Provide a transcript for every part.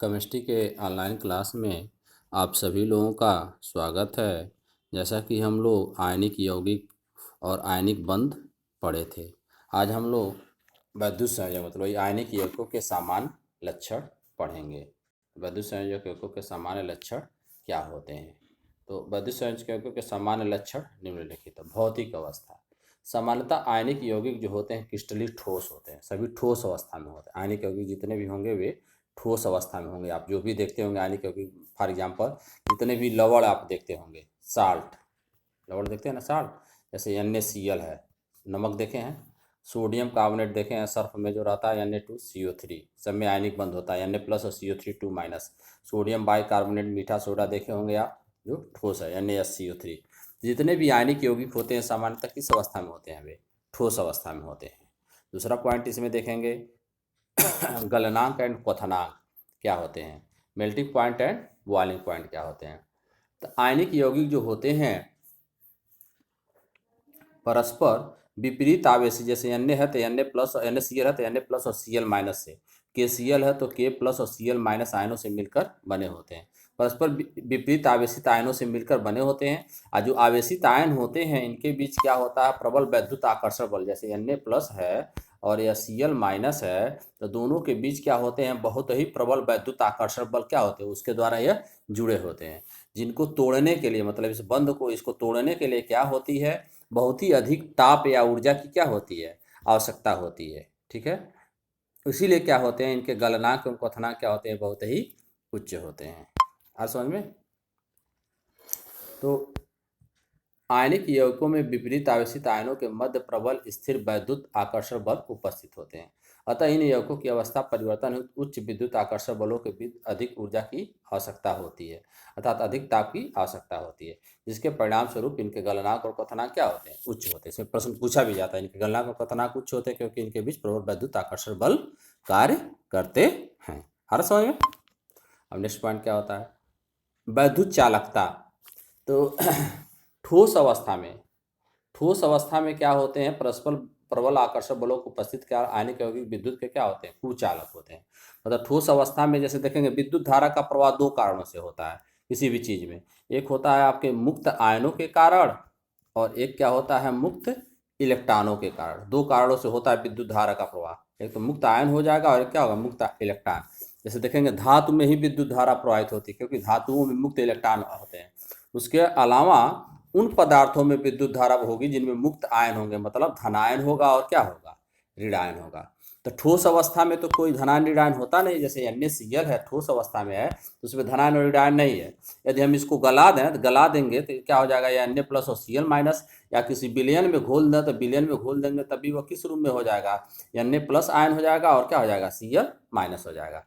Chemistry के online class में आप सभी लोगों का स्वागत है। जैसा कि हम लोग आयनिक यौगिक और आयनिक बंध पढ़े थे, आज हम लोग वैद्युत संयोजक मतलब ये आयनिक यौगिकों के सामान्य लक्षण पढ़ेंगे। वैद्युत संयोजक यौगिकों के सामान्य लक्षण क्या होते हैं? तो वैद्युत संयोजक यौगिकों के सामान्य लक्षण निम्नलिखित। भौतिक अवस्था, सामान्यतः आयनिक यौगिक जो होते हैं क्रिस्टलीय ठोस होते हैं, सभी ठोस अवस्था में होते हैं। आयनिक यौगिक जितने भी होंगे वे ठोस अवस्था में होंगे। आप जो भी देखते होंगे आयनिक यौगिक, फॉर एग्जांपल जितने भी लवण आप देखते होंगे, साल्ट, लवण देखते हैं ना, साल्ट, जैसे NaCl है, नमक देखे हैं, सोडियम कार्बोनेट देखे हैं, सर्फ में जो रहता है Na2CO3, सब में आयनिक बंध होता है Na+ और CO3 2-। सोडियम बाइकार्बोनेट मीठा सोडा देखे होंगे आप, जो ठोस है NaSCO3। जितने भी आयनिक यौगिक होते हैं सामान्यतः किस अवस्था में होते हैं? वे ठोस अवस्था में होते हैं। दूसरा पॉइंट इसमें देखेंगे गलनांक एंड क्वथनांक क्या होते हैं, melting point and boiling point क्या होते हैं। तो आयनिक यौगिक जो होते हैं परस्पर विपरीत आवेशी, जैसे Na है तो Na+ और NaCl है तो Na+ और Cl- से, KCl है तो K+ और Cl- आयनों से मिलकर बने होते हैं। परस्पर विपरीत आवेशित आयनों से मिलकर बने होते हैं। और जो आवेशित आयन होते हैं इनके बीच क्या होता है, प्रबल वैद्युत आकर्षण बल। जैसे Na+ है और यह Cl- है तो दोनों के बीच क्या होते हैं, बहुत ही प्रबल वैद्युत आकर्षण बल क्या होते हैं, उसके द्वारा यह जुड़े होते हैं। जिनको तोड़ने के लिए, मतलब इस बंध को, इसको तोड़ने के लिए क्या होती है, बहुत ही अधिक ताप या ऊर्जा की क्या होती है, आवश्यकता होती है। ठीक है, इसीलिए क्या होते हैं, इनके गलनांक एवं क्वथनांक क्या होते हैं, बहुत ही उच्च होते हैं। आ समझ में? तो आयनिक यौगिकों में विपरीत आवेशित आयनों के मध्य प्रबल स्थिर वैद्युत आकर्षण बल उपस्थित होते हैं। अतः इन यौगिकों की अवस्था परिवर्तन हेतु उच्च विद्युत आकर्षण बलों के बीच अधिक ऊर्जा की आवश्यकता होती है, अर्थात अधिक ताप की आवश्यकता होती है, जिसके परिणाम स्वरूप इनके गलनांक और क्वथनांक क्या होते हैं, उच्च होते हैं। इसमें प्रश्न पूछा भी जाता है, इनके गलनांक और क्वथनांक उच्च होते हैं क्योंकि इनके बीच प्रबल वैद्युत आकर्षण बल कार्य करते हैं। हर समझ में? अब नेक्स्ट पॉइंट क्या होता है, वैद्युत चालकता। तो ठोस अवस्था में क्या होते हैं, परस्पर प्रबल आकर्षक बलों को उपस्थित क्या आयनिक यौगिक विद्युत के क्या होते हैं, कुचालक होते हैं। मतलब ठोस अवस्था में जैसे देखेंगे विद्युत धारा का प्रवाह दो कारणों से होता है किसी भी चीज में। एक होता है आपके मुक्त आयनों के कारण और एक क्या होता है, मुक्त इलेक्ट्रॉनों के कारण। दो कारणों से होता है विद्युत धारा का प्रवाह, एक तो मुक्त आयन हो जाएगा और एक क्या होगा, मुक्त इलेक्ट्रॉन। जैसे देखेंगे धातु में ही विद्युत धारा प्रवाहित होती है क्योंकि धातुओं में मुक्त इलेक्ट्रॉन होते हैं। उसके अलावा उन पदार्थों में विद्युत धारा होगी जिनमें मुक्त आयन होंगे, मतलब धनायन होगा और क्या होगा, ऋणायन होगा। तो ठोस अवस्था में तो कोई धनायन ऋणायन होता नहीं। जैसे NaCl है, ठोस अवस्था में है तो उसमें धनायन और ऋणायन नहीं है। यदि हम इसको गला दें तो गला देंगे तो क्या हो जाएगा, या Na+ और Cl-, या किसी विलयन में घोल दें तो विलयन में घोल देंगे तभी वह किस रूप में हो जाएगा, Na+ आयन हो जाएगा और क्या हो जाएगा, Cl- हो जाएगा।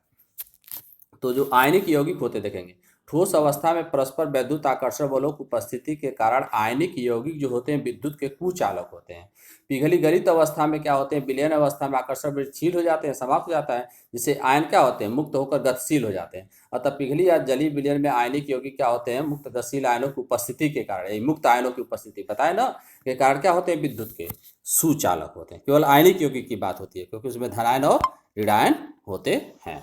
तो जो आयनिक यौगिक होते देखेंगे ठोस अवस्था में परस्पर वैद्युत आकर्षण बलों की उपस्थिति के कारण आयनिक यौगिक जो होते हैं विद्युत के कुचालक होते हैं। पिघली गलित अवस्था में क्या होते हैं, विलयन अवस्था में आकर्षण बल क्षीण हो जाते हैं, समाप्त हो जाता है, जिससे आयन क्या होते हैं, मुक्त होकर गतिशील हो जाते हैं। अतः पिघली या जलीय विलयन में आयनिक यौगिक क्या होते हैं, मुक्त गतिशील आयनों की उपस्थिति के कारण, यही मुक्त आयनों की उपस्थिति बताए ना के कारण क्या होते हैं, विद्युत के सुचालक होते हैं। केवल आयनिक यौगिक की बात होती है क्योंकि उसमें धनायन और ऋणायन होते हैं।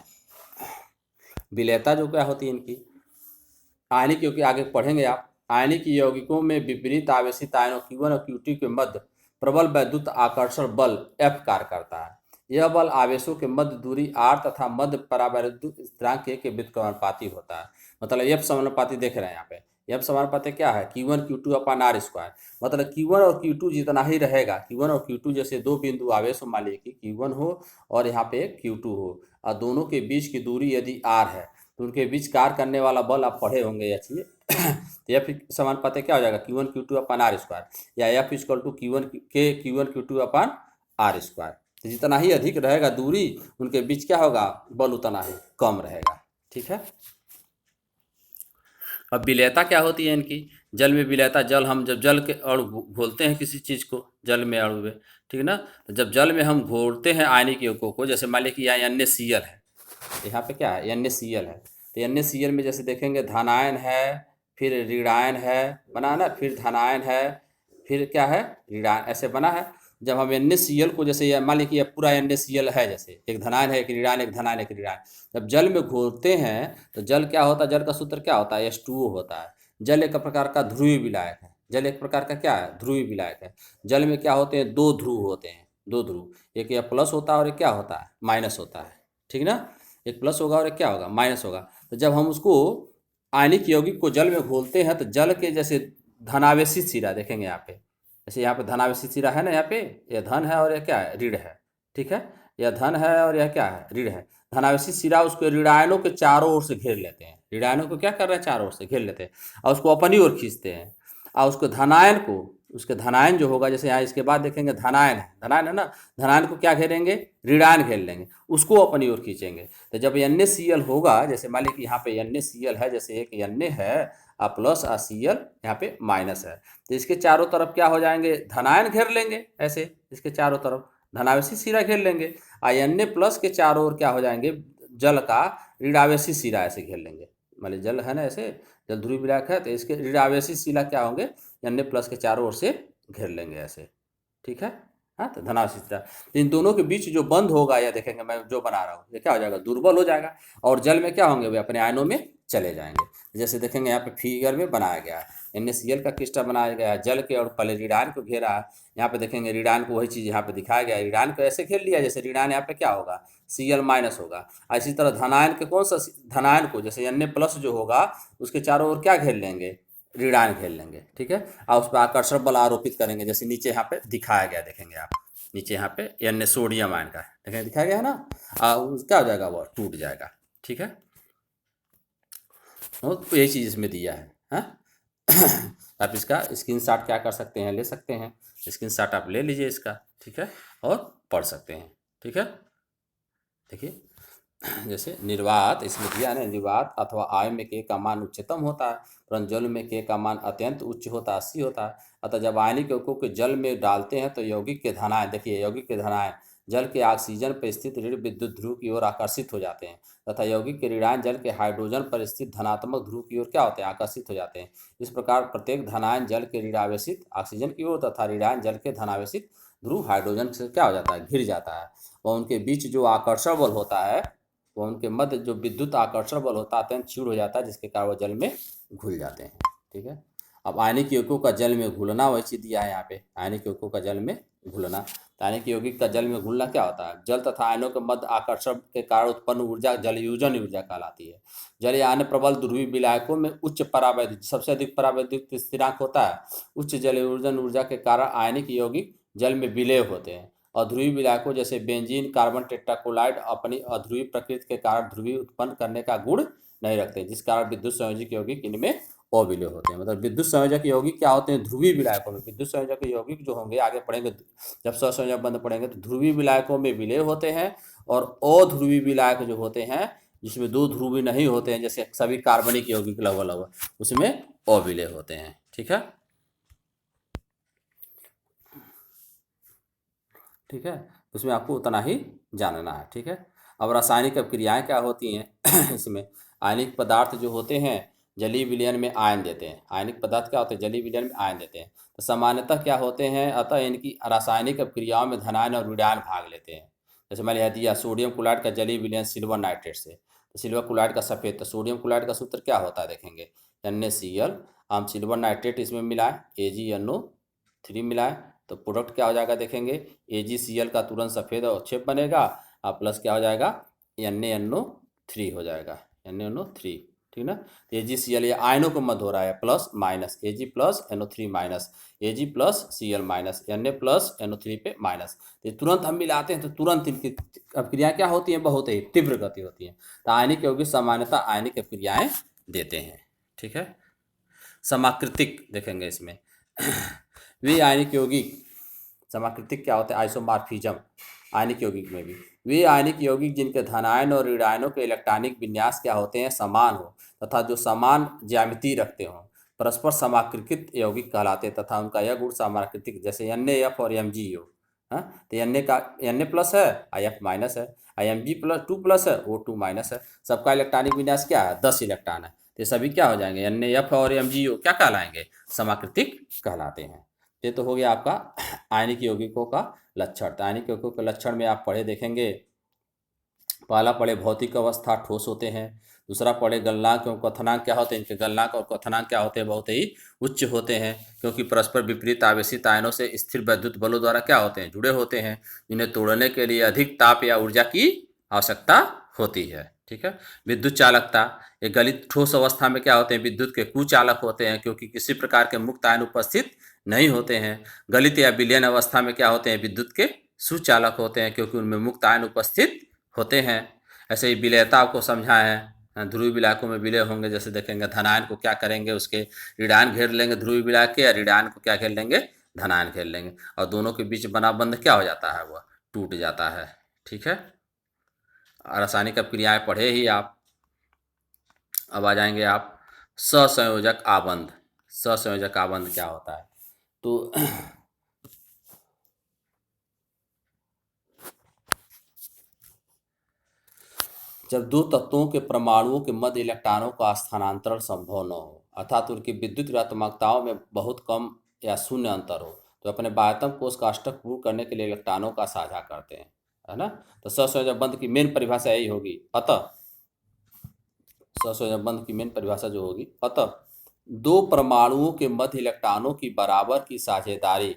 विलेयता जो क्या होती है इनकी, आयनिक यौगिक आगे पढ़ेंगे आप। आयनिक यौगिकों में विपरीत आवेशित आयनों Q1 और Q2 के मध्य प्रबल वैद्युत आकर्षण बल F कार्य करता है। यह बल आवेशों के मध्य दूरी r तथा मध्य परावैद्युत स्थिरांक K के व्युत्क्रमानुपाती होता है। मतलब F समानुपाती देख रहे हैं यहाँ पे, F समानुपाती क्या है, Q1 Q2/r²। मतलब Q1 और Q2 जितना ही रहेगा, Q1 और Q2 जैसे दो बिंदु आवेश हो, मान लीजिए कि Q1 हो और यहाँ पे Q2 हो और दोनों के बीच की दूरी यदि r है तो उनके बीच कार्य करने वाला बल आप पढ़े होंगे या चीज तो F समानुपाती क्या हो जाएगा, Q1 Q2/r², या F = Q1 Q2/r²। तो जितना ही अधिक रहेगा दूरी उनके बीच क्या होगा, बल उतना ही कम रहेगा। ठीक है, अब विलेयता क्या होती है इनकी, जल में विलेयता। जल, हम जब जल के अणु घोलते हैं किसी चीज़ को, जल में अणु में, ठीक ना, तो जब जल में हम घोलते हैं आयनिक यौगिकों को, जैसे मान लीजिए कि यहाँ NaCl है, यहाँ पे क्या है, NaCl है, तो NaCl में जैसे देखेंगे धनायन है, फिर ऋणायन है, बना ना, फिर धनायन है, फिर क्या है, ऋणायन, ऐसे बना है। जब हम NaCl को जैसे मान लीजिए कि पूरा NaCl है, जैसे एक धनायन है एक ऋणायन, एक धनायन एक ऋणायन, जब जल में घोलते हैं तो जल क्या होता है, जल का सूत्र क्या होता है, H2O होता है। जल एक प्रकार का ध्रुवीय विलायक है, जल एक प्रकार का क्या है, ध्रुवीय विलायक है। जल में क्या होते हैं, दो ध्रुव होते हैं, दो ध्रुव, एक या प्लस होता है और एक क्या होता है, माइनस होता है, ठीक ना। एक प्लस होगा और एक क्या होगा, माइनस होगा। तो जब हम उसको आयनिक यौगिक को जल में घोलते हैं तो जल के जैसे धनावेशी सिरा देखेंगे यहाँ पे, जैसे यहाँ पे धनावेशी सिरा है ना, यहाँ पे यह धन है और यह क्या है, ऋण है, ठीक है। यह धन है और यह क्या है, ऋण है। धनावेशी सिरा उसको ऋणायनों के चारों ओर से घेर लेते हैं, ऋणायनों को क्या कर रहे हैं, चारों ओर से घेर लेते हैं और उसको अपनी ओर खींचते हैं। और उसको धनायन को, उसके धनायन जो होगा, जैसे यहाँ इसके बाद देखेंगे धनायन है, धनायन है ना, धनायन को क्या घेरेंगे, ऋणायन घेर लेंगे, उसको अपनी ओर खींचेंगे। तो जब NaCl होगा, जैसे मान लीजिए कि यहाँ पे NaCl है, जैसे एक Na है आ प्लस आ Cl यहाँ पे माइनस है, तो इसके चारों तरफ क्या हो जाएंगे, धनायन घेर लेंगे, ऐसे इसके चारों तरफ धनावेशी सिरा घेर लेंगे। आ Na प्लस के चारों ओर क्या हो जाएंगे, जल का ऋणावेशी सिरा ऐसे घेर लेंगे। मान लीजिए जल है ना, ऐसे जल ध्रुवीय विलायक है, तो इसके ऋणावेशी सिरा क्या होंगे, Na प्लस के चारों ओर से घेर लेंगे ऐसे, ठीक है। हाँ, तो धनावेशी सिरा, इन दोनों के बीच जो बंध होगा, या देखेंगे मैं जो बना रहा हूँ, ये क्या हो जाएगा, दुर्बल हो जाएगा और जल में क्या होंगे, वे अपने आयनों में चले जाएंगे। जैसे देखेंगे यहाँ पे फिगर में बनाया गया है, NaCl का क्रिस्टल बनाया गया है, जल के और पहले ऋणायन को घेरा है। यहाँ पे देखेंगे ऋणायन को, वही चीज़ यहाँ पे दिखाया गया है, ऋणायन को ऐसे घेर लिया, जैसे ऋणायन यहाँ पे क्या होगा, Cl माइनस होगा। इसी तरह धनायन के कौन सा, धनायन को जैसे Na प्लस जो होगा, उसके चारों ओर क्या घेर लेंगे, ऋणायन घेर लेंगे, ठीक है। और उस पर आकर्षण बल आरोपित करेंगे, जैसे नीचे यहाँ पे दिखाया गया, देखेंगे आप नीचे यहाँ पे Na सोडियम आयन का देखें दिखाया गया है ना, क्या हो जाएगा, वो टूट जाएगा, ठीक है। तो यही चीज़ इसमें दिया है, हाँ। आप इसका स्क्रीनशॉट क्या कर सकते हैं, ले सकते हैं, स्क्रीनशॉट आप ले लीजिए इसका, ठीक है, और पढ़ सकते हैं, ठीक है। देखिए जैसे निर्वात इसमें दिया ना, निर्वात अथवा आय में K का मान उच्चतम होता है, परंतु जल में K का मान अत्यंत उच्च होता है, 80 होता है। अतः जब आयनिक यौगिकों को जल में डालते हैं तो यौगिक के धनायन, देखिए यौगिक के धनायन जल के ऑक्सीजन पर स्थित ऋण विद्युत ध्रुव की ओर आकर्षित हो जाते हैं, तथा यौगिक के ऋणायन जल के हाइड्रोजन पर स्थित धनात्मक ध्रुव की ओर क्या होते हैं, आकर्षित हो जाते हैं। इस प्रकार प्रत्येक धनायन जल के ऋणावेशित ऑक्सीजन की ओर तथा ऋणायन जल के धनावेशित ध्रुव हाइड्रोजन से क्या हो जाता है, घिर जाता है, और उनके बीच जो आकर्षण बल होता है, वो उनके मध्य जो विद्युत आकर्षण बल होता है अत्यंत क्षीण हो जाता है, जिसके कारण वो जल में घुल जाते हैं, ठीक है। अब आयनिक यौगिकों का जल में घुलना वही चीज दिया है यहाँ पे, आयनिक यौगिकों का जल में घुलना। तो आयनिक यौगिक का जल में घुलना क्या होता है, जल तथा आयनों के मध्य आकर्षण के कारण उत्पन्न ऊर्जा जलयूजन ऊर्जा कहलाती है। जल या अन्य प्रबल ध्रुवीय विलायकों में उच्च परावैद्युत, सबसे अधिक परावैद्युत स्थिरांक होता है। उच्च जलयूजन ऊर्जा के कारण आयनिक यौगिक जल में विलय होते हैं। अध्रुवीय विलायकों जैसे बेंजीन, कार्बन टेट्राक्लोराइड अपनी अध्रुवीय प्रकृति के कारण ध्रुवीय उत्पन्न करने का गुण नहीं रखते, जिस कारण विद्युत संयोजक यौगिक इनमें अविलय होते हैं। मतलब विद्युत संयोजक यौगिक क्या होते हैं, ध्रुवीय विलायकों में विद्युत संयोजक यौगिक जो होंगे, आगे पढ़ेंगे जब सहसंयोजक बंध पढ़ेंगे, तो ध्रुवीय विलायकों में विलय होते हैं। और अध्रुवीय विलायक जो होते हैं, जिसमें दो ध्रुवीय नहीं होते हैं, जैसे सभी कार्बनिक यौगिक लगभग, उसमें अविलय होते हैं, ठीक है, ठीक है। उसमें आपको उतना ही जानना है, ठीक है। अब रासायनिक अभिक्रियाएं क्या होती हैं इसमें, आयनिक पदार्थ जो होते हैं जलीय विलयन में आयन देते हैं, आयनिक पदार्थ क्या होते हैं, जलीय विलयन में आयन देते हैं, तो सामान्यतः क्या होते हैं, अतः इनकी रासायनिक अभिक्रियाओं में धनायन और ऋणायन भाग लेते हैं। जैसे मैंने यह दिया, सोडियम क्लोराइड का जलीय विलयन सिल्वर नाइट्रेट से, तो सिल्वर क्लोराइड का सफ़ेद, तो सोडियम क्लोराइड का सूत्र क्या होता है देखेंगे, NaCl, हम सिल्वर नाइट्रेट इसमें मिलाएं, AgNO3 मिलाएं, तो प्रोडक्ट क्या हो जाएगा देखेंगे, AgCl का तुरंत सफ़ेद अवक्षेप बनेगा, और प्लस क्या हो जाएगा, NaNO3 हो जाएगा, NaNO3, ठीक ना। तो AgCl ये आयनों को मध्य हो रहा है, plus minus, Ag plus NO3 minus, Ag plus Cl minus, Na plus NO3 पे माइनस। तो तुरंत हम मिलाते हैं तो तुरंत इनकी अभिक्रियाएँ क्या होती हैं, बहुत ही तीव्र गति होती हैं। तो आयनिक यौगिक सामान्यतः आयनिक अभिक्रियाएँ देते हैं, ठीक है। समाकृतिक देखेंगे इसमें वे आयनिक यौगिक, समाकृतिक क्या होता है, आइसोमॉर्फिज्म आयनिक यौगिक में भी, वे आयनिक यौगिक जिनके धनायन और ऋणायनों के इलेक्ट्रॉनिक विन्यास क्या होते हैं, समान हो तथा जो समान ज्यामिति रखते हों, परस्पर समाकृतिक यौगिक कहलाते हैं, तथा उनका यह गुण समाकृतिक, जैसे NaF और MgO, हाँ, तो Na का Na प्लस है, F माइनस है, Mg प्लस 2 प्लस है, O2 माइनस है, सबका इलेक्ट्रॉनिक विन्यास क्या है, 10 इलेक्ट्रॉन है, तो सभी क्या हो जाएंगे, NaF और MgO क्या कहलाएंगे, समाकृतिक कहलाते हैं। ये तो हो गया आपका आयनिक यौगिकों का लक्षण। आयनिक यौगिकों के लक्षण में आप पढ़े देखेंगे, पहला पढ़े भौतिक अवस्था ठोस होते हैं, दूसरा पढ़े गलनांक एवं क्वथनांक क्या होते हैं, इनके गलनांक और क्वथनांक क्या होते हैं, बहुत ही उच्च होते हैं, क्योंकि परस्पर विपरीत आवेशित आयनों से स्थिर विद्युत बलों द्वारा क्या होते हैं, जुड़े होते हैं। इन्हें तोड़ने के लिए अधिक ताप या ऊर्जा की आवश्यकता होती है। ठीक है। विद्युत चालकता, ये गलित ठोस अवस्था में क्या होते हैं, विद्युत के कुचालक होते हैं, क्योंकि किसी प्रकार के मुक्त आयन उपस्थित नहीं होते हैं। गलित या विलयन अवस्था में क्या होते हैं, विद्युत के सुचालक होते हैं, क्योंकि उनमें मुक्त आयन उपस्थित होते हैं। ऐसे ही विलयता आपको समझाए हैं, ध्रुवीय इलाकों में विलय होंगे, जैसे देखेंगे धनायन को क्या करेंगे, उसके ऋणायन घेर लेंगे ध्रुवीय इलाके के, या ऋणायन को क्या घेर लेंगे, धनायन घेर लेंगे, और दोनों के बीच बना बंध क्या हो जाता है, वह टूट जाता है। ठीक है। रासायनिक अपक्रियाएं पढ़े ही आप। अब आ जाएंगे आप सहसंयोजक आबंध। सहसंयोजक आबंध क्या होता है, तो जब दो तत्वों के परमाणुओं के मध्य इलेक्ट्रॉनों का स्थानांतरण संभव न हो, अर्थात उनकी विद्युत ऋणात्मकताओं में बहुत कम या शून्य अंतर हो, तो अपने बाह्यतम कोष का अष्टक पूर्ण करने के लिए इलेक्ट्रॉनों का साझा करते हैं, है ना। तो सहसंयोजक बंध की मेन परिभाषा यही होगी। अतः सहसंयोजक बंध की मेन परिभाषा जो होगी, अतः दो परमाणुओं के मध्य इलेक्ट्रॉनों की बराबर की साझेदारी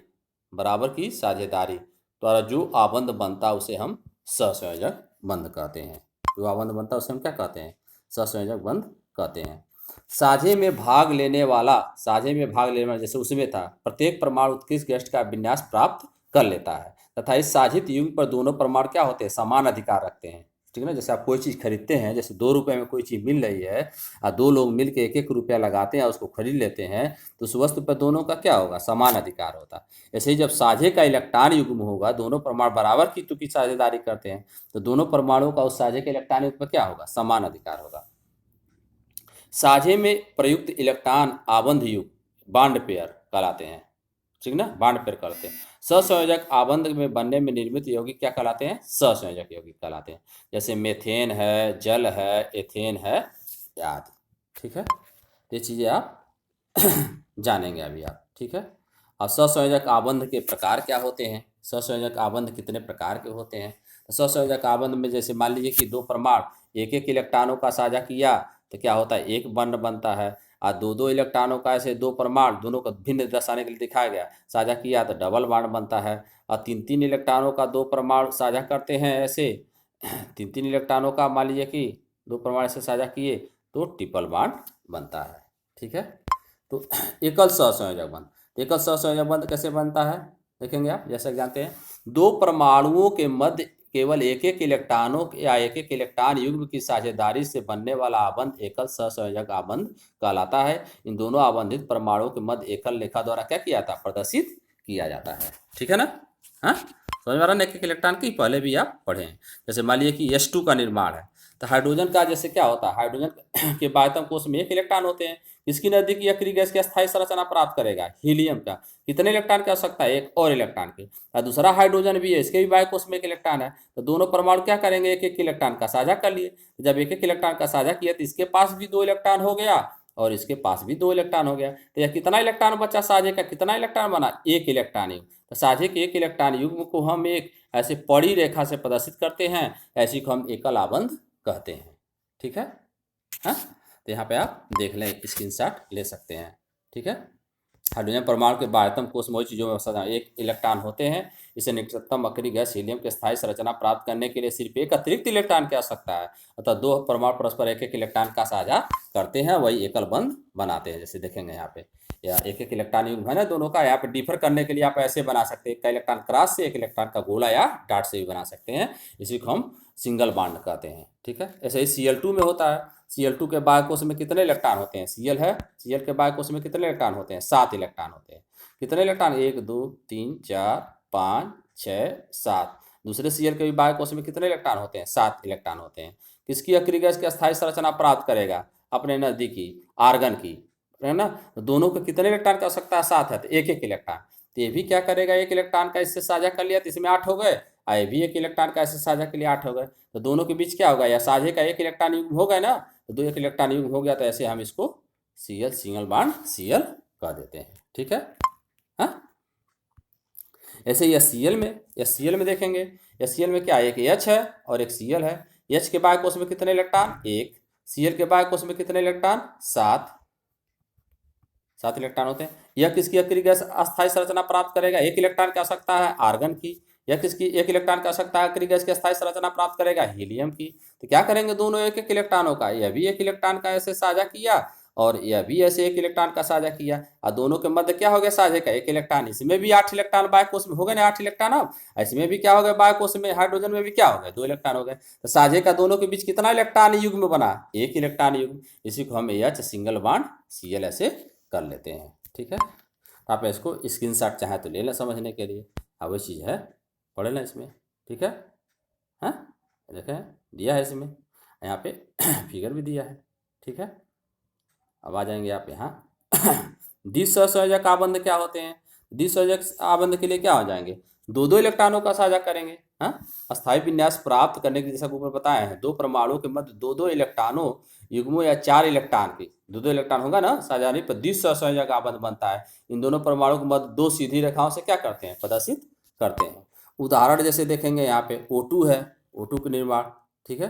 द्वारा जो आबंध बनता है उसे हम सहसंयोजक बंध कहते हैं। जो आबंध बनता है उसे हम क्या कहते हैं, सहसंयोजक बंध कहते हैं। साझे में भाग लेने वाला जैसे उसमें था, प्रत्येक परमाणु उत्कृष्ट गैस का विन्यास प्राप्त कर लेता है, तथा इस साझित युग्म पर दोनों परमाणु क्या होते हैं, समान अधिकार रखते हैं। ठीक है ना। जैसे आप कोई चीज़ खरीदते हैं, जैसे 2 रुपये में कोई चीज़ मिल रही है और 2 लोग मिल के 1-1 रुपया लगाते हैं, उसको खरीद लेते हैं, तो उस वस्तु पर दोनों का क्या होगा, समान अधिकार होता है। ऐसे ही जब साझे का इलेक्ट्रॉन युग्म होगा, दोनों परमाणु बराबर की साझेदारी करते हैं, तो दोनों परमाणुओं का उस साझे के इलेक्ट्रॉन युग्म पर क्या होगा, समान अधिकार होगा। साझे में प्रयुक्त इलेक्ट्रॉन आबंध युग्म बॉन्ड पेयर कहलाते हैं। ठीक ना, बॉन्ड पेयर कहलाते हैं। सहसंयोजक आबंध में बनने में निर्मित यौगिक क्या कहलाते हैं, सहसंयोजक यौगिक कहलाते हैं। जैसे मेथेन है, जल है, एथेन है आदि। ठीक है। ये चीज़ें आप जानेंगे अभी आप। ठीक है। अब सहसंयोजक आबंध के प्रकार क्या होते हैं, सहसंयोजक आबंध कितने प्रकार के होते हैं। तो सहसंयोजक आबंध में जैसे मान लीजिए कि 2 परमाणु 1-1 इलेक्ट्रॉनों का साझा किया, तो क्या होता है, एक बॉन्ड बनता है। और 2-2 इलेक्ट्रॉनों का ऐसे 2 परमाणु दोनों को भिन्न दर्शाने के लिए दिखाया गया, साझा किया तो डबल बॉन्ड बनता है। और 3-3 इलेक्ट्रॉनों का 2 परमाणु साझा करते हैं, ऐसे 3-3 इलेक्ट्रॉनों का मान लीजिए कि 2 परमाणु से साझा किए तो ट्रिपल बॉन्ड बनता है। ठीक है। तो एकल सहसंयोजक बंध, एकल सहसंयोजक बंध कैसे बनता है देखेंगे आप। जैसे जानते हैं, 2 परमाणुओं के मध्य केवल 1-1 इलेक्ट्रॉनों या 1-1 इलेक्ट्रॉन युग्म की साझेदारी से बनने वाला आबंध एकल सहसंयोजक आबंध कहलाता है। इन दोनों आबंधित परमाणुओं के मध्य एकल लेखा द्वारा क्या किया था, प्रदर्शित किया जाता है। ठीक है ना। हाँ, समझ में आ रहा है। 1-1 इलेक्ट्रॉन की पहले भी आप पढ़े हैं। जैसे मान लीजिए कि H2 का निर्माण है, तो हाइड्रोजन का जैसे क्या होता है, हाइड्रोजन के बाह्यतम कोश में 1 इलेक्ट्रॉन होते हैं। इसकी नजदीकी अक्रिय गैस की अस्थायी संरचना प्राप्त करेगा, हीलियम का कितने इलेक्ट्रॉन की आवश्यकता है, 1 और इलेक्ट्रॉन की। और दूसरा हाइड्रोजन भी है, इसके भी बाह्य कोश में 1 इलेक्ट्रॉन है। तो दोनों परमाणु क्या करेंगे, 1-1 इलेक्ट्रॉन का साझा कर लिए। जब 1-1 इलेक्ट्रॉन का साझा किया तो इसके पास भी 2 इलेक्ट्रॉन हो गया और इसके पास भी 2 इलेक्ट्रॉन हो गया। तो यह कितना इलेक्ट्रॉन बचा, साझे का कितना इलेक्ट्रॉन बना, 1 इलेक्ट्रॉन युग्म। तो साझे के 1 इलेक्ट्रॉन युग्म को हम एक ऐसे पड़ी रेखा से प्रदर्शित करते हैं, ऐसी को हम एकल आबंध कहते हैं। ठीक है। हाँ, तो यहाँ पे आप देख लें, स्क्रीनशॉट ले सकते हैं। ठीक है। हाइड्रोजन परमाणु के बाह्यतम कोश में चीज़ों में सदा 1 इलेक्ट्रॉन होते हैं। इसे निकटतम अक्रिय गैस हीलियम की स्थायी संरचना प्राप्त करने के लिए सिर्फ 1 अतिरिक्त इलेक्ट्रॉन की आवश्यकता है। अतः 2 परमाणु परस्पर 1-1 इलेक्ट्रॉन का साझा करते हैं, वही एकल बंध बनाते हैं। जैसे देखेंगे यहाँ पे, या 1-1 इलेक्ट्रॉन युग्म है ना दोनों का, यहाँ पे डिफर करने के लिए आप ऐसे बना सकते हैं, 1 का इलेक्ट्रॉन क्रॉस से, 1 इलेक्ट्रॉन का गोला या डॉट से भी बना सकते हैं। इसी को हम सिंगल बॉन्ड कहते हैं। ठीक है। ऐसे ही Cl2 में होता है। Cl2 के बाह्य कोश में कितने इलेक्ट्रॉन होते हैं, Cl है, Cl के बाह्य कोश में कितने इलेक्ट्रॉन होते हैं, 7 इलेक्ट्रॉन होते हैं। कितने इलेक्ट्रॉन, 1 2 3 4 5 6 7। दूसरे Cl के भी बाह्य कोश में कितने इलेक्ट्रॉन होते हैं, 7 इलेक्ट्रॉन होते हैं। किसकी अक्रिय गैस की अस्थायी संरचना प्राप्त करेगा, अपने नजदीकी आर्गन की, है ना। तो दोनों को कितने इलेक्ट्रॉन की आवश्यकता है, 7 है, तो 1-1 इलेक्ट्रॉन। तो ये भी क्या करेगा, 1 इलेक्ट्रॉन का इससे साझा कर लिया तो इसमें 8 हो गए, और ये भी 1 इलेक्ट्रॉन का इससे साझा के लिए 8 हो गए। तो दोनों के बीच क्या होगा, या साझे का 1 इलेक्ट्रॉन युग्म हो गया ना, तो 2 1 इलेक्ट्रॉन युग्म हो गया, तो ऐसे हम इसको Cl सिंगल बॉन्ड Cl कह देते हैं। ठीक है। हाँ, ऐसे ही एच में देखेंगे, एच में क्या है, एक एच है और एक Cl है। एच के बाह्य कोश में कितने इलेक्ट्रॉन, एक। Cl के बाह्य कोश में कितने इलेक्ट्रॉन, 7 इलेक्ट्रॉन होते हैं। यह किसकी अक्रिय गैस अस्थायी संरचना प्राप्त करेगा, एक इलेक्ट्रॉन की आवश्यकता है आर्गन की। यह किसकी, एक इलेक्ट्रॉन की आवश्यकता है अक्रिय गैस की अस्थायी संरचना प्राप्त करेगा हीलियम की। तो क्या करेंगे, दोनों एक एक इलेक्ट्रॉनों का, यह भी एक इलेक्ट्रॉन का ऐसे साझा किया और यह भी ऐसे एक इलेक्ट्रॉन का साझा किया, और दोनों के मध्य क्या हो गया, साझे का एक इलेक्ट्रॉन। इसमें भी 8 इलेक्ट्रॉन बाह्य कोश में हो गए ना, 8 इलेक्ट्रॉन। अब इसमें भी क्या हो गया, बाह्य कोश में हाइड्रोजन में भी क्या हो गया, 2 इलेक्ट्रॉन हो गए। तो साझे का दोनों के बीच कितना इलेक्ट्रॉन युग्म बना, एक इलेक्ट्रॉन युग्म। इसी को हम एच सिंगल बॉन्ड Cl ऐसे कर लेते हैं। ठीक है, आप इसको स्क्रीनशॉट चाहे तो ले लें समझने के लिए, हाँ वही चीज़ है, पढ़ लें इसमें। ठीक है, हाँ देखें दिया है इसमें, यहाँ पे फिगर भी दिया है। ठीक है, अब आ जाएंगे आप यहाँ द्विसहसंयोजक आबंध क्या होते हैं। द्विसहसंयोजक आबंध के लिए क्या हो जाएंगे, दो दो इलेक्ट्रॉनों का साझा करेंगे। हाँ, अस्थायी विन्यास प्राप्त करने के जैसा ऊपर बताया है, दो परमाणुओं के मध्य दो दो इलेक्ट्रॉनों युग्मों या 4 इलेक्ट्रॉन की, दो दो इलेक्ट्रॉन होगा ना साझा नहीं पर द्विसहसंयोजक आबंध बनता है। इन दोनों परमाणुओं के मध्य दो सीधी रेखाओं से क्या करते हैं, प्रदर्शित करते हैं। उदाहरण जैसे देखेंगे यहाँ पे O2 है, O2 के निर्माण। ठीक है,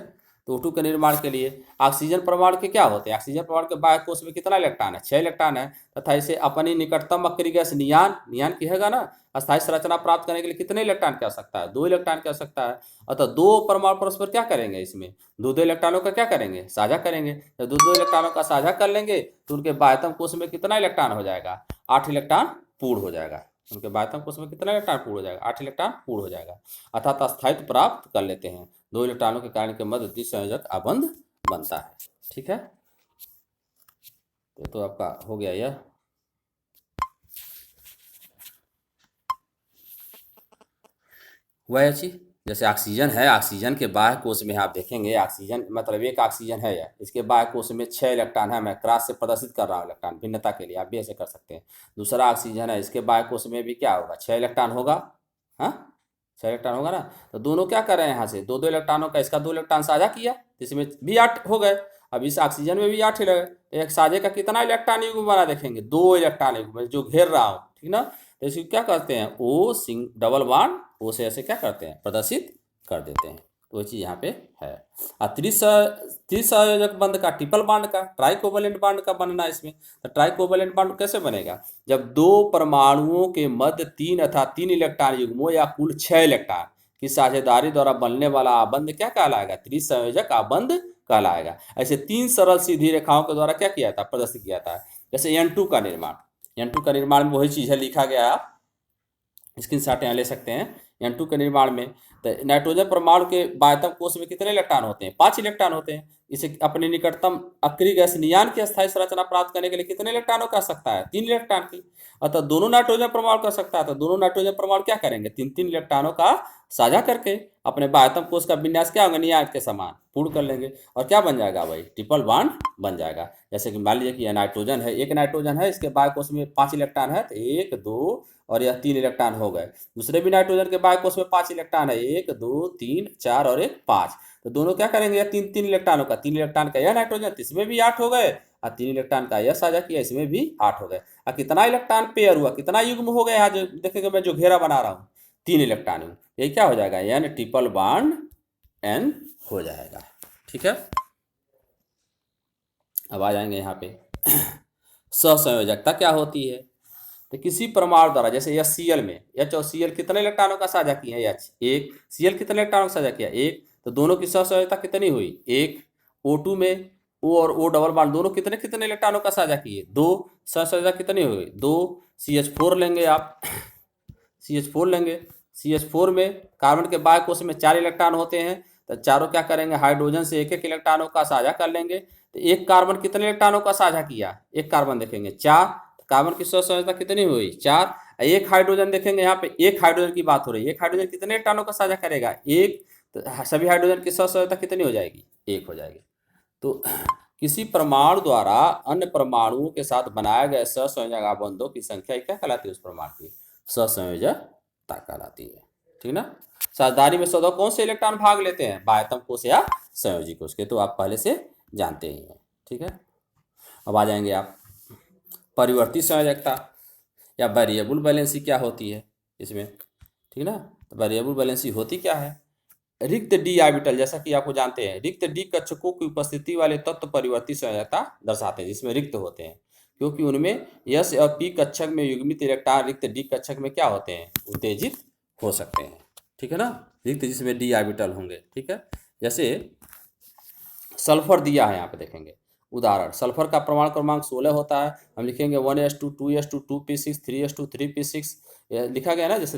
तो O2 के निर्माण के लिए ऑक्सीजन परमाणु के क्या होते हैं, ऑक्सीजन परमाणु के बाह्य कोश में कितना इलेक्ट्रॉन है, 6 इलेक्ट्रॉन है। तथा इसे अपनी निकटतम अक्रिय गैस नियान की हैगा ना, अस्थायी संरचना प्राप्त करने के लिए कितने इलेक्ट्रॉन की आवश्यकता है, 2 इलेक्ट्रॉन की आवश्यकता है। अतः दो परमाणु परस्पर क्या करेंगे, इसमें दो दो इलेक्ट्रॉनों का क्या करेंगे, साझा करेंगे। जब दो दो इलेक्ट्रॉनों का साझा कर लेंगे तो उनके बाह्यतम कोश में कितना इलेक्ट्रॉन हो जाएगा, 8 इलेक्ट्रॉन पूर्ण हो जाएगा। उनके बाह्यतम कोश में कितना इलेक्ट्रॉन पूर्ण हो जाएगा, 8 इलेक्ट्रॉन पूर्ण हो जाएगा। अर्थात अस्थायित्व प्राप्त कर लेते हैं, दो इलेक्ट्रॉनों के कारण के मध्य द्विसंयोजक आबंध बनता है। ठीक है, तो आपका हो गया यह। वह चीज जैसे ऑक्सीजन है, ऑक्सीजन के बाह्य कोश में आप देखेंगे, ऑक्सीजन मतलब एक ऑक्सीजन है यह, इसके बाह्य कोश में 6 इलेक्ट्रॉन है। मैं क्रॉस से प्रदर्शित कर रहा हूँ इलेक्ट्रॉन भिन्नता के लिए, आप भी ऐसे कर सकते हैं। दूसरा ऑक्सीजन है, इसके बाह्य कोश में भी क्या होगा, 6 इलेक्ट्रॉन होगा। हाँ, 6 इलेक्ट्रॉन होगा ना। तो दोनों क्या कर रहे हैं, यहाँ से दो दो इलेक्ट्रॉनों का, इसका 2 इलेक्ट्रॉन साझा किया, इसमें भी 8 हो गए। अब इस ऑक्सीजन में भी 8 ही लगे, तो एक साझे का कितना इलेक्ट्रॉन युग्म बना देखेंगे, 2 इलेक्ट्रॉन युग्म जो घेर रहा हूँ। ठीक ना, तो इसको क्या करते हैं, ओ सिंग डबल बॉन्ड ओ से ऐसे क्या करते हैं, प्रदर्शित कर देते हैं। तो वो चीज़ यहाँ पे है। और त्रिसंयोजक बंध का, ट्रिपल बॉन्ड का, ट्राइकोवैलेंट बॉन्ड का बनना इसमें। तो ट्राइकोवैलेंट बॉन्ड कैसे बनेगा, जब दो परमाणुओं के मध्य 3 अथवा 3 इलेक्ट्रॉन युग्मों या कुल 6 इलेक्ट्रॉन की साझेदारी द्वारा बनने वाला आबंध क्या कहलाएगा, त्रिसंयोजक आबंध कहलाएगा। ऐसे 3 सरल सीधी रेखाओं के द्वारा क्या किया था, प्रदर्शित किया था। जैसे N2 का निर्माण, N2 का निर्माण में वही चीज़ है, लिखा गया है, आप स्क्रीनशॉट यहाँ ले सकते हैं। N2 के निर्माण में तो नाइट्रोजन परमाणु के बाह्यतम कोश में कितने इलेक्ट्रॉन होते हैं, 5 इलेक्ट्रॉन होते हैं। इसे अपने निकटतम अक्रिय गैस नियान की अस्थायी संरचना प्राप्त करने के लिए कितने इलेक्ट्रॉनों का आवश्यकता है, 3 इलेक्ट्रॉन की। अतः दोनों नाइट्रोजन परमाणु का सकता है, तो दोनों नाइट्रोजन परमाणु क्या करेंगे, 3 इलेक्ट्रॉनों का साझा करके अपने बाह्यतम कोश का विन्यास क्या होगा, नियान के समान पूर्ण कर लेंगे, और क्या बन जाएगा भाई, ट्रिपल बॉन्ड बन जाएगा। जैसे कि मान लीजिए कि यह नाइट्रोजन है, एक नाइट्रोजन है, इसके बाह्य कोश में 5 इलेक्ट्रॉन है, तो 1 2 और यह 3 इलेक्ट्रॉन हो गए। दूसरे भी नाइट्रोजन के बाह्य कोश में 5 इलेक्ट्रॉन है, 1 2 3 4 और 1 5। तो दोनों क्या करेंगे, यह 3 इलेक्ट्रॉनों का, 3 इलेक्ट्रॉन का यह नाइट्रोजन, इसमें भी 8 हो गए, और 3 इलेक्ट्रॉन का यह साझा किया, इसमें भी 8 हो गए। और कितना इलेक्ट्रॉन पेयर हुआ, कितना युग्म हो गया, यहाँ जो देखेंगे मैं जो घेरा बना रहा हूँ, 3 इलेक्ट्रॉन युग्म, ये क्या हो जाएगा, यानी ट्रिपल बॉन्ड N हो जाएगा। ठीक है, अब आ जाएंगे यहाँ पे सहसंयोजकता क्या होती है। तो किसी परमाणु द्वारा, जैसे यह Cl में, H और Cl कितने इलेक्ट्रॉनों का साझा किया है, H एक, Cl कितने इलेक्ट्रॉनों का साझा किया, एक। तो दोनों की सहसंयोजकता कितनी हुई, एक। O2 में O और O डबल बॉन्ड दोनों कितने कितने इलेक्ट्रॉनों का साझा किए, 2। सहसंयोजकता कितनी हुई, 2। CH4 लेंगे आप, CH4 लेंगे, CH4 में कार्बन के बाह्य कोश में 4 इलेक्ट्रॉन होते हैं। तो चारों क्या करेंगे, हाइड्रोजन से एक एक इलेक्ट्रॉनों का साझा कर लेंगे। तो एक कार्बन कितने इलेक्ट्रॉनों का साझा किया, एक कार्बन देखेंगे 4, कार्बन की सहसंयोजकता कितनी हुई, 4। एक हाइड्रोजन देखेंगे, यहाँ पे एक हाइड्रोजन की बात हो रही है, एक हाइड्रोजन कितने इलेक्ट्रॉनों का साझा करेगा, एक। तो सभी हाइड्रोजन की सहसंयोजकता कितनी हो जाएगी, 1 हो जाएगी। तो किसी परमाणु द्वारा अन्य परमाणुओं के साथ बनाए गए सहसंयोजक आबंधों की संख्या क्या कहलाती है, उस परमाणु की सहसंयोजकता कहलाती है। ठीक ना, साझेदारी में स्वतः कौन से इलेक्ट्रॉन भाग लेते हैं, बाह्यतम कोश या संयोजी कोश के, तो आप पहले से जानते ही हैं। ठीक है, अब आ जाएंगे आप परिवर्ती संयोजकता या वेरिएबल बैलेंसी क्या होती है इसमें। ठीक ना। तो वेरिएबल वैलेंसी होती क्या है? रिक्त डी ऑर्बिटल, जैसा कि आपको जानते हैं, रिक्त डी कक्षकों की उपस्थिति वाले तत्व परिवर्ती संयोजकता दर्शाते हैं, जिसमें रिक्त होते हैं, क्योंकि उनमें यस और पी कक्षक में युग्मित इलेक्ट्रॉन रिक्त डी कक्षक में क्या होते हैं? उत्तेजित हो सकते हैं। ठीक है ना, रिक्त जिसमें डी ऑर्बिटल होंगे। ठीक है, जैसे सल्फर दिया है, यहाँ पे देखेंगे उदाहरण, सल्फर का परमाणु क्रमांक 16 होता है। हम लिखेंगे 1s2 2s2 2p6 3s2 3p6, लिखा गया ना, जैसे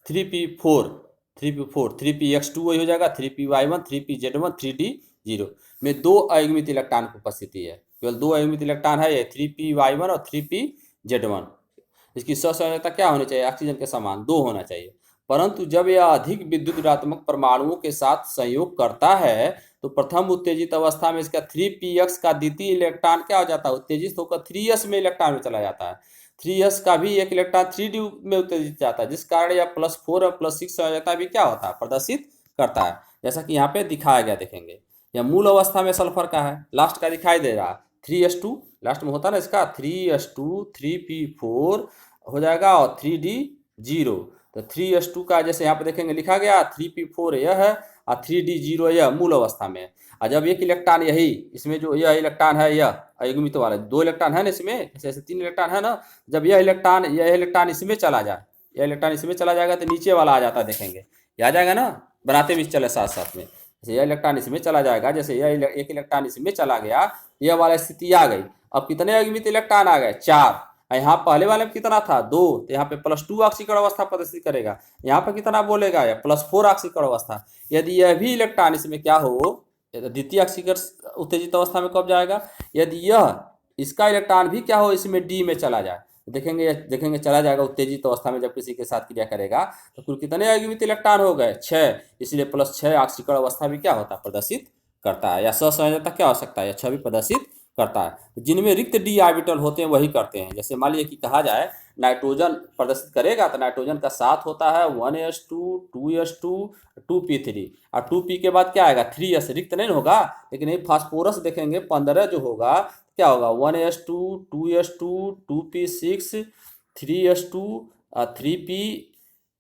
3p4 3p एक्स2 वही हो जाएगा, 3py1 3pz1 3d0 में 2 अयुग्मित इलेक्ट्रॉन की उपस्थिति है, केवल 2 अयुग्मित इलेक्ट्रॉन है, ये 3py1 और 3pz1। इसकी सहसंयोजकता क्या होनी चाहिए? ऑक्सीजन के समान 2 होना चाहिए। परंतु जब यह अधिक विद्युत ऋणात्मक परमाणुओं के साथ संयोग करता है तो प्रथम उत्तेजित अवस्था में इसका 3px का द्वितीय इलेक्ट्रॉन क्या हो जाता है? उत्तेजित होकर 3s में इलेक्ट्रॉन में चला जाता है। 3s का भी एक इलेक्ट्रॉन 3d में उत्तेजित जाता है, जिस कारण यह +4 और +6 संयोजकता भी क्या होता है? प्रदर्शित करता है, जैसा कि यहाँ पे दिखाया गया। देखेंगे यह मूल अवस्था में सल्फर का है, लास्ट का दिखाई दे रहा है 3s2, लास्ट में होता है ना इसका 3s2 3p4 हो जाएगा और 3d0। तो 3s2 का जैसे यहाँ पे देखेंगे लिखा गया 3p4 यह है और 3d0 यह मूल अवस्था में है। और जब एक इलेक्ट्रॉन यही इसमें जो यह इलेक्ट्रॉन है, यह अयुग्मित वाला 2 इलेक्ट्रॉन है ना इसमें, जैसे 3 इलेक्ट्रॉन है ना, जब यह इलेक्ट्रॉन इसमें चला जाए, यह इलेक्ट्रॉन इसमें चला जाएगा तो नीचे वाला आ जाता है। देखेंगे ये आ जाएगा ना, बनाते भी चले साथ साथ में। जैसे यह इलेक्ट्रॉन इसमें चला जाएगा, जैसे यह एक इलेक्ट्रॉन इसमें चला गया, यह वाला स्थिति आ गई। अब कितने अयुग्मित इलेक्ट्रॉन आ गए? 4। यहाँ पहले वाले में कितना था? 2, तो यहाँ पे +2 ऑक्सीकरण अवस्था प्रदर्शित करेगा। यहाँ पे कितना बोलेगा? या +4 ऑक्सीकरण अवस्था। यदि यह भी इलेक्ट्रॉन इसमें क्या हो, द्वितीय ऑक्सीकरण उत्तेजित अवस्था में कब जाएगा? यदि यह इसका इलेक्ट्रॉन भी क्या हो, इसमें डी में चला जाए, देखेंगे चला जाएगा उत्तेजित अवस्था में। जब किसी के साथ क्रिया करेगा तो कुल कितने अयुग्मित इलेक्ट्रॉन हो गए? 6। इसलिए +6 ऑक्सीकरण अवस्था भी क्या होता है? प्रदर्शित करता है। या सहसंयोजकता क्या हो सकता है? या 6 भी प्रदर्शित करता है। जिनमें रिक्त डी ऑर्बिटल होते हैं वही करते हैं। जैसे मान लीजिए कि कहा जाए नाइट्रोजन प्रदर्शित करेगा, तो नाइट्रोजन का साथ होता है 1s2 2s2 2p3 और 2p के बाद क्या आएगा? 3s, रिक्त नहीं होगा। लेकिन ये फास्फोरस देखेंगे 15 जो होगा क्या होगा? 1s2 2s2 2p6 3s2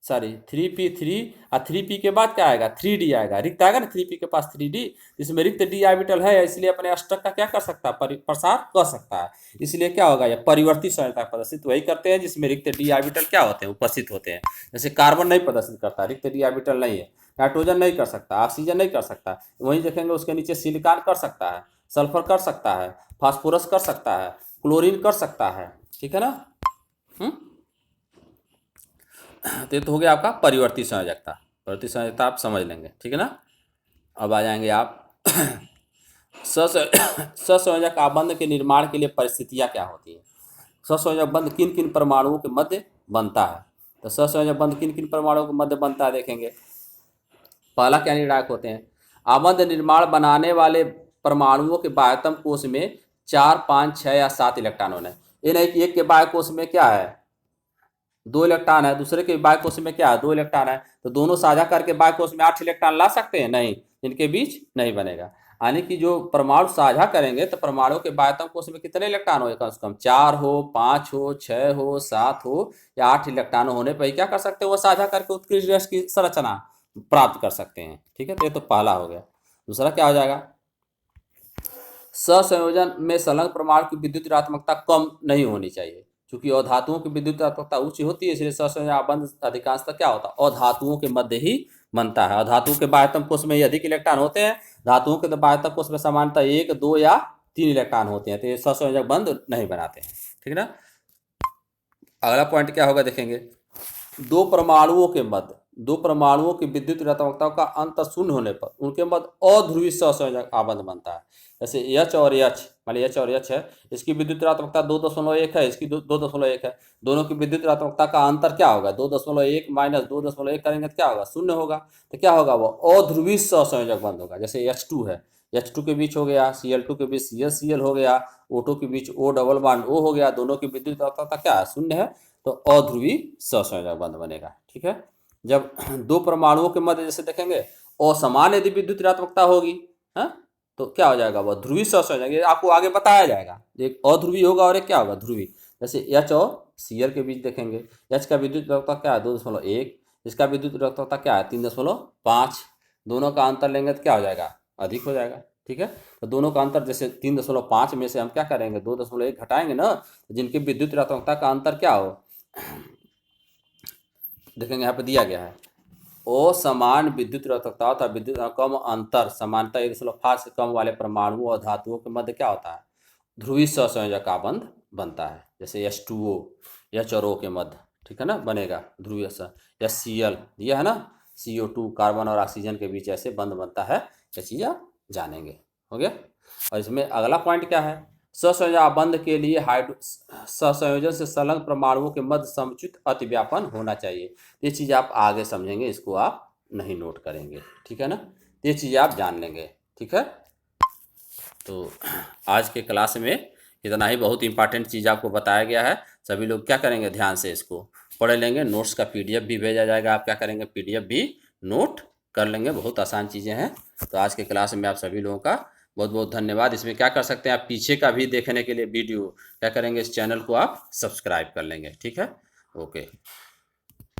3p3 और 3p के बाद क्या आएगा? 3d आएगा, रिक्त आएगा ना 3p के पास 3d। इसमें रिक्त डी ऑर्बिटल है, इसलिए अपने अष्टक का क्या कर सकता है? प्रसार कर सकता है। इसलिए क्या होगा? यह परिवर्ती संयोजकता प्रदर्शित वही करते हैं जिसमें रिक्त डी ऑर्बिटल क्या होते हैं? उपस्थित होते हैं। जैसे कार्बन नहीं प्रदर्शित करता, रिक्त डी ऑर्बिटल नहीं है। नाइट्रोजन नहीं कर सकता, ऑक्सीजन नहीं कर सकता। वहीं देखेंगे उसके नीचे सिलिकॉन कर सकता है, सल्फर कर सकता है, फास्फोरस कर सकता है, क्लोरीन कर सकता है। ठीक है ना। तो ये तो हो गया आपका परिवर्ती संयोजकता। परिवर्ती संयोजकता आप समझ लेंगे। ठीक है ना। अब आ जाएंगे आप सहसंयोजक आबंध के निर्माण के लिए परिस्थितियां क्या होती है? सहसंयोजक बंध किन किन परमाणुओं के मध्य बनता है? तो सहसंयोजक बंध किन किन परमाणुओं के मध्य बनता है? देखेंगे पहला क्या निर्णायक होते हैं? आबंध निर्माण बनाने वाले परमाणुओं के बाह्यतम कोश में 4 5 6 या 7 इलेक्ट्रॉन होने। ये नहीं कि एक के बाह्य कोश में क्या है? 2 इलेक्ट्रॉन है, दूसरे के बाह्य कोश में क्या है? 2 इलेक्ट्रॉन है, तो दोनों साझा करके बाह्य कोश में 8 इलेक्ट्रॉन ला सकते हैं? नहीं, इनके बीच नहीं बनेगा। यानी कि जो परमाणु साझा करेंगे तो परमाणु के बाह्यतम कोश में कितने इलेक्ट्रॉन हो? कम से कम 4 हो, 5 हो, 6 हो, 7 हो या 8 इलेक्ट्रॉन होने पर ही क्या कर सकते हैं? वो साझा करके उत्कृष्ट गैस की संरचना प्राप्त कर सकते हैं। ठीक है, तो ये तो पहला हो गया। दूसरा क्या हो जाएगा? सहसंयोजन में संलग्न परमाणु की विद्युत ऋणात्मकता कम नहीं होनी चाहिए, क्योंकि अधातुओं की विद्युत ऋणात्मकता उच्च होती है, इसलिए सहसंयोजन आबंध अधिकांशतः क्या होता है? अधातुओं के मध्य ही बनता है। अधातुओं के बाह्यतम कोश में ही अधिक इलेक्ट्रॉन होते हैं, धातुओं के बाह्यतम कोश में सामान्यतः 1 2 या 3 इलेक्ट्रॉन होते हैं, तो ये सहसंयोजक बंध नहीं बनाते हैं। ठीक है ना। अगला पॉइंट क्या होगा? देखेंगे दो परमाणुओं की विद्युत ऋणात्मकता का अंतर शून्य होने पर उनके मध्य अध्रुवीय सहसंयोजक आबंध बनता है। जैसे H और H, मान लीजिए H और H है, इसकी विद्युत ऋणात्मकता 2.1 है, इसकी 2.1 है। दोनों की विद्युत ऋणात्मकता का अंतर क्या होगा? 2.1 - 2.1 करेंगे तो क्या होगा? 0 होगा। तो क्या होगा? वो अध्रुवीय सहसंयोजक बंध होगा। जैसे H2 है, H2 के बीच हो गया, Cl2 के बीच ClCl हो गया, O2 के बीच O डबल बॉन्ड O हो गया, दोनों की विद्युत ऋणात्मकता क्या है? 0 है, तो अध्रुवीय सहसंयोजक बंध बनेगा। ठीक है। जब दो परमाणुओं के मध्य जैसे देखेंगे असमान यदि विद्युत ऋणात्मकता होगी, हाँ, तो क्या हो जाएगा? वह ध्रुवीय सहसंयोजक। ये आपको आगे बताया जाएगा, एक अध्रुवीय होगा और एक क्या होगा? ध्रुवीय। जैसे H और Cl के बीच देखेंगे, H का विद्युत ऋणात्मकता क्या है? 2.1, इसका विद्युत ऋणात्मकता क्या है 3.5, दोनों का अंतर लेंगे तो क्या हो जाएगा, अधिक हो जाएगा। ठीक है, तो दोनों का अंतर जैसे 3.5 में से हम क्या करेंगे 2.1 घटाएंगे ना, जिनकी विद्युत ऋणात्मकता का अंतर क्या हो, देखेंगे यहाँ पे दिया गया है असमान विद्युत ऋणात्मकता तथा विद्युत कम अंतर समानता 1.5 से कम वाले परमाणुओं और धातुओं के मध्य क्या होता है, ध्रुवीय सहसंयोजक बंध बनता है। जैसे H2O H और O के मध्य, ठीक है ना, बनेगा ध्रुवीय सह, या Cl दिया है ना, CO2 कार्बन और ऑक्सीजन के बीच ऐसे बंध बनता है, ये चीज़ आप जानेंगे। हो गया। और इसमें अगला पॉइंट क्या है, सहसंयोजक बंध के लिए सहसंयोजन से संलग्न परमाणुओं के मध्य समुचित अतिव्यापन होना चाहिए। ये चीज़ आप आगे समझेंगे, इसको आप नहीं नोट करेंगे, ठीक है ना, ये चीज़ आप जान लेंगे। ठीक है, तो आज के क्लास में इतना ही, बहुत इंपॉर्टेंट चीज़ आपको बताया गया है। सभी लोग क्या करेंगे, ध्यान से इसको पढ़ लेंगे। नोट्स का PDF भी भेजा जाएगा, आप क्या करेंगे PDF भी नोट कर लेंगे, बहुत आसान चीज़ें हैं। तो आज के क्लास में आप सभी लोगों का बहुत बहुत धन्यवाद। इसमें क्या कर सकते हैं आप, पीछे का भी देखने के लिए वीडियो क्या करेंगे, इस चैनल को आप सब्सक्राइब कर लेंगे। ठीक है, ओके।